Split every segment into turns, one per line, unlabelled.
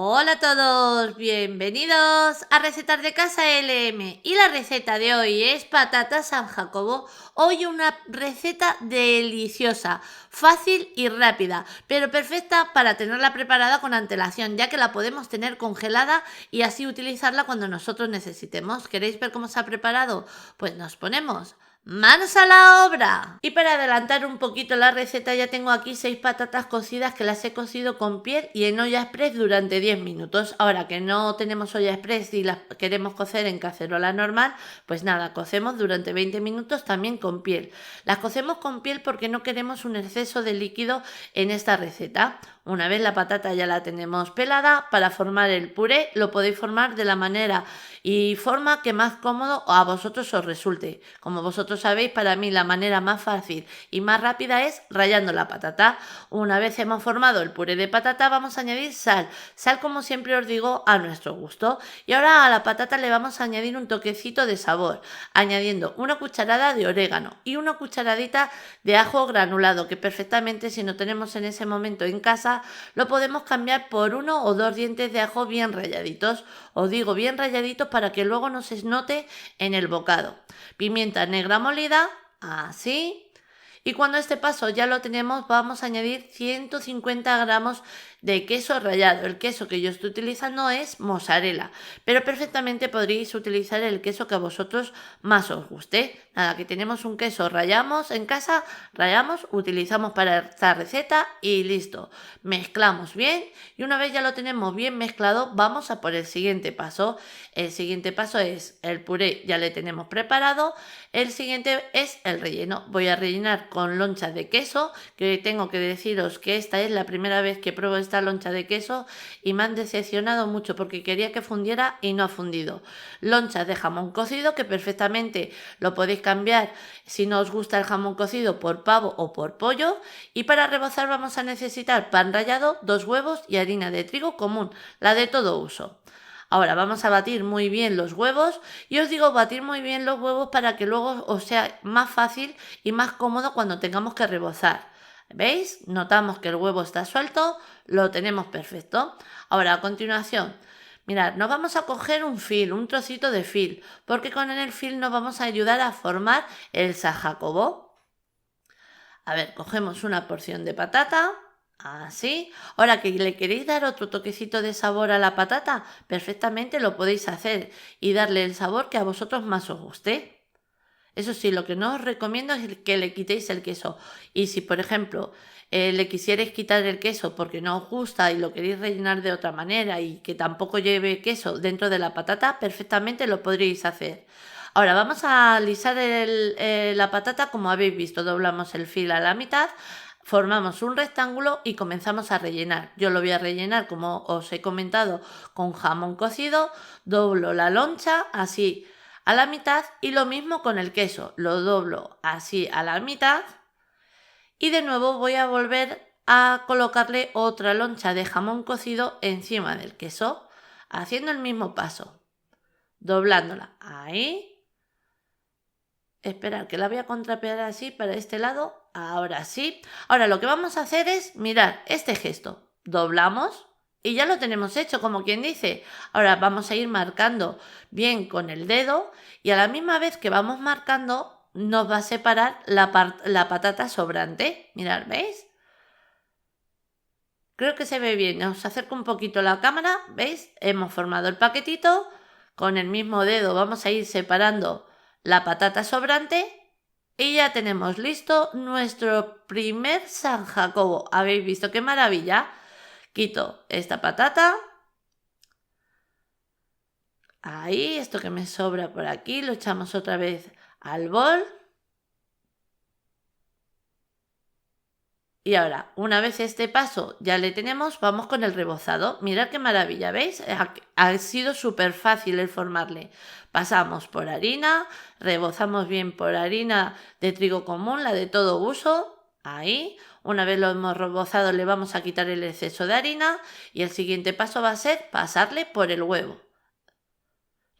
Hola a todos, bienvenidos a Recetas de Casa LM. Y la receta de hoy es patatas San Jacobo. Hoy una receta deliciosa, fácil y rápida, pero perfecta para tenerla preparada con antelación, ya que la podemos tener congelada y así utilizarla cuando nosotros necesitemos. ¿Queréis ver cómo se ha preparado? Pues nos ponemos ¡manos a la obra! Y para adelantar un poquito la receta, ya tengo aquí 6 patatas cocidas que las he cocido con piel y en olla express durante 10 minutos. Ahora que no tenemos olla express y las queremos cocer en cacerola normal, pues nada, cocemos durante 20 minutos también con piel. Las cocemos con piel porque no queremos un exceso de líquido en esta receta. Una vez la patata ya la tenemos pelada, para formar el puré lo podéis formar de la manera y forma que más cómodo a vosotros os resulte. Como vosotros sabéis, para mí la manera más fácil y más rápida es rallando la patata. Una vez hemos formado el puré de patata, vamos a añadir sal. Sal, como siempre os digo, a nuestro gusto. Y ahora a la patata le vamos a añadir un toquecito de sabor, añadiendo una cucharada de orégano y una cucharadita de ajo granulado, que perfectamente, si no tenemos en ese momento en casa, lo podemos cambiar por 1 o 2 dientes de ajo bien ralladitos. Os digo bien ralladitos para que luego no se note en el bocado. Pimienta negra molida, así. Y cuando este paso ya lo tenemos, vamos a añadir 150 gramos de queso rallado. El queso que yo estoy utilizando es mozzarella, pero perfectamente podréis utilizar el queso que a vosotros más os guste. Nada, que tenemos un queso, rallamos en casa, rallamos, utilizamos para esta receta y listo. Mezclamos bien y una vez ya lo tenemos bien mezclado, vamos a por el siguiente paso. El siguiente paso es el puré, ya le tenemos preparado. El siguiente es el relleno. Voy a rellenar con loncha de queso, que tengo que deciros que esta es la primera vez que pruebo esta loncha de queso y me han decepcionado mucho porque quería que fundiera y no ha fundido. Loncha de jamón cocido, que perfectamente lo podéis cambiar si no os gusta el jamón cocido por pavo o por pollo. Y para rebozar vamos a necesitar pan rallado, 2 huevos y harina de trigo común, la de todo uso. Ahora vamos a batir muy bien los huevos y os digo batir muy bien los huevos para que luego os sea más fácil y más cómodo cuando tengamos que rebozar. ¿Veis? Notamos que el huevo está suelto, lo tenemos perfecto. Ahora a continuación, mirad, nos vamos a coger un fil, un trocito de fil, porque con el fil nos vamos a ayudar a formar el San Jacobo. A ver, cogemos una porción de patata, así. Ahora que le queréis dar otro toquecito de sabor a la patata, perfectamente lo podéis hacer y darle el sabor que a vosotros más os guste. Eso sí, lo que no os recomiendo es que le quitéis el queso. Y si, por ejemplo, le quisierais quitar el queso porque no os gusta y lo queréis rellenar de otra manera y que tampoco lleve queso dentro de la patata, perfectamente lo podréis hacer. Ahora vamos a alisar la patata como habéis visto. Doblamos el fil a la mitad, formamos un rectángulo y comenzamos a rellenar. Yo lo voy a rellenar, como os he comentado, con jamón cocido. Doblo la loncha así a la mitad y lo mismo con el queso. Lo doblo así a la mitad y de nuevo voy a volver a colocarle otra loncha de jamón cocido encima del queso, haciendo el mismo paso. Doblándola ahí. Esperar que la voy a contrapear así para este lado. Ahora sí. Ahora lo que vamos a hacer es mirar este gesto. Doblamos y ya lo tenemos hecho, como quien dice. Ahora vamos a ir marcando bien con el dedo y a la misma vez que vamos marcando nos va a separar la patata sobrante. Mirad, ¿veis? Creo que se ve bien. Os acerco un poquito la cámara. ¿Veis? Hemos formado el paquetito. Con el mismo dedo vamos a ir separando la patata sobrante y ya tenemos listo nuestro primer San Jacobo. ¿Habéis visto qué maravilla? Quito esta patata. Ahí, esto que me sobra por aquí, lo echamos otra vez al bol. Y ahora, una vez este paso ya le tenemos, vamos con el rebozado. Mirad qué maravilla, ¿veis? Ha sido súper fácil el formarle. Pasamos por harina, rebozamos bien por harina de trigo común, la de todo uso. Ahí, una vez lo hemos rebozado le vamos a quitar el exceso de harina y el siguiente paso va a ser pasarle por el huevo.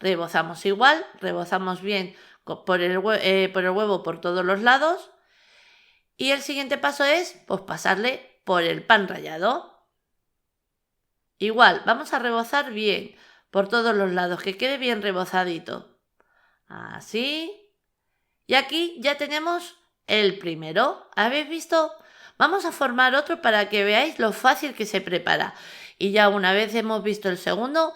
Rebozamos igual, rebozamos bien por el huevo por todos los lados. Y el siguiente paso es pues pasarle por el pan rallado. Igual, vamos a rebozar bien por todos los lados, que quede bien rebozadito. Así. Y aquí ya tenemos el primero. ¿Habéis visto? Vamos a formar otro para que veáis lo fácil que se prepara. Y ya una vez hemos visto el segundo,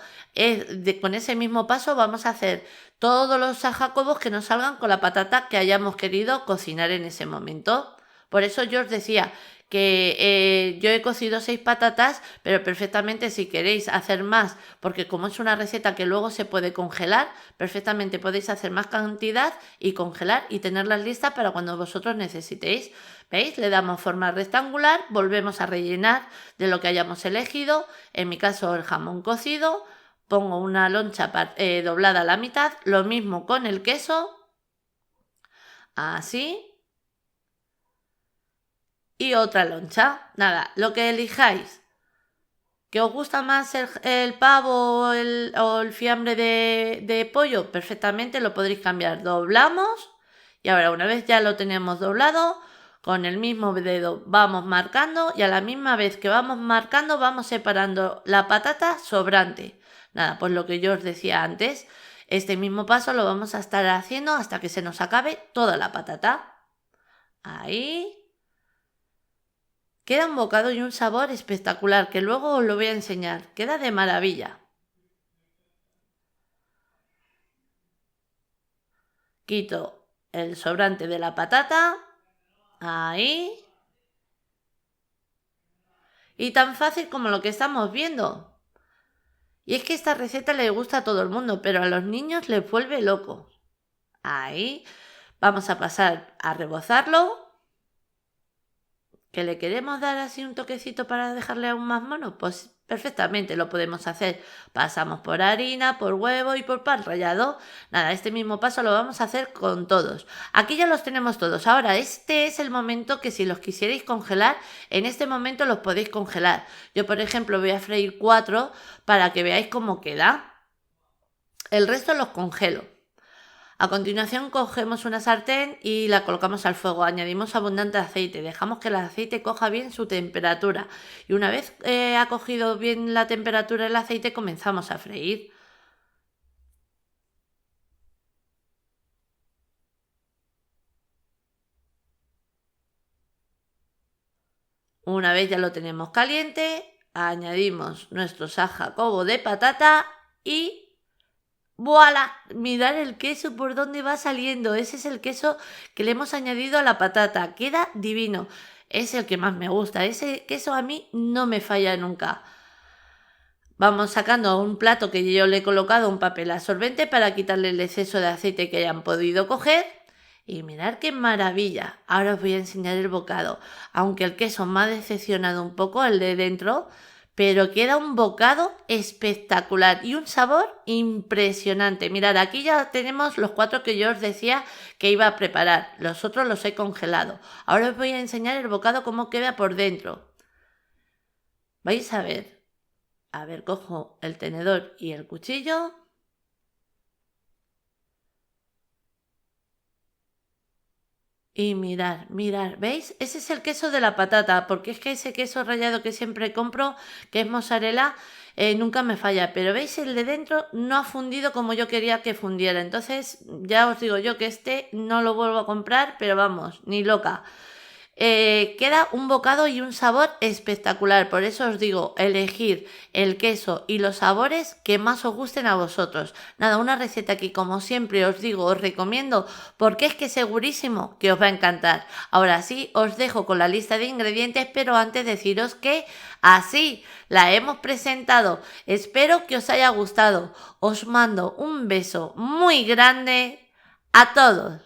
con ese mismo paso vamos a hacer todos los jacobos que nos salgan con la patata que hayamos querido cocinar en ese momento. Por eso yo os decía que yo he cocido 6 patatas, pero perfectamente si queréis hacer más, porque como es una receta que luego se puede congelar, perfectamente podéis hacer más cantidad y congelar y tenerlas listas para cuando vosotros necesitéis. ¿Veis? Le damos forma rectangular, volvemos a rellenar de lo que hayamos elegido, en mi caso el jamón cocido, pongo una loncha doblada a la mitad, lo mismo con el queso, así. Y otra loncha. Nada, lo que elijáis. ¿Que os gusta más el pavo o el fiambre de pollo? Perfectamente lo podréis cambiar. Doblamos y ahora una vez ya lo tenemos doblado, con el mismo dedo vamos marcando y a la misma vez que vamos marcando vamos separando la patata sobrante. Nada, pues lo que yo os decía antes, este mismo paso lo vamos a estar haciendo hasta que se nos acabe toda la patata. Ahí. Queda un bocado y un sabor espectacular, que luego os lo voy a enseñar. Queda de maravilla. Quito el sobrante de la patata. Ahí. Y tan fácil como lo que estamos viendo. Y es que esta receta le gusta a todo el mundo, pero a los niños les vuelve loco. Ahí. Vamos a pasar a rebozarlo. ¿Que le queremos dar así un toquecito para dejarle aún más mono? Pues perfectamente lo podemos hacer. Pasamos por harina, por huevo y por pan rallado. Nada, este mismo paso lo vamos a hacer con todos. Aquí ya los tenemos todos. Ahora, este es el momento que si los quisierais congelar, en este momento los podéis congelar. Yo, por ejemplo, voy a freír 4 para que veáis cómo queda. El resto los congelo. A continuación cogemos una sartén y la colocamos al fuego, añadimos abundante aceite, dejamos que el aceite coja bien su temperatura y una vez ha cogido bien la temperatura del aceite comenzamos a freír. Una vez ya lo tenemos caliente, añadimos nuestro jacobo de patata y ¡voilà! Mirad el queso por dónde va saliendo. Ese es el queso que le hemos añadido a la patata. Queda divino. Es el que más me gusta. Ese queso a mí no me falla nunca. Vamos sacando a un plato que yo le he colocado un papel absorbente para quitarle el exceso de aceite que hayan podido coger. Y mirad qué maravilla. Ahora os voy a enseñar el bocado. Aunque el queso me ha decepcionado un poco, el de dentro, pero queda un bocado espectacular y un sabor impresionante. Mirad, aquí ya tenemos los 4 que yo os decía que iba a preparar. Los otros los he congelado. Ahora os voy a enseñar el bocado cómo queda por dentro. Vais a ver. A ver, cojo el tenedor y el cuchillo. Y mirar, ¿veis? Ese es el queso de la patata, porque es que ese queso rallado que siempre compro, que es mozzarella, nunca me falla. Pero veis, el de dentro no ha fundido como yo quería que fundiera. Entonces, ya os digo yo que este no lo vuelvo a comprar, pero vamos, ni loca. Queda un bocado y un sabor espectacular. Por eso os digo, elegir el queso y los sabores que más os gusten a vosotros. Nada, una receta que como siempre os digo, os recomiendo porque es que segurísimo que os va a encantar. Ahora sí, os dejo con la lista de ingredientes, pero antes deciros que así la hemos presentado. Espero que os haya gustado. Os mando un beso muy grande a todos.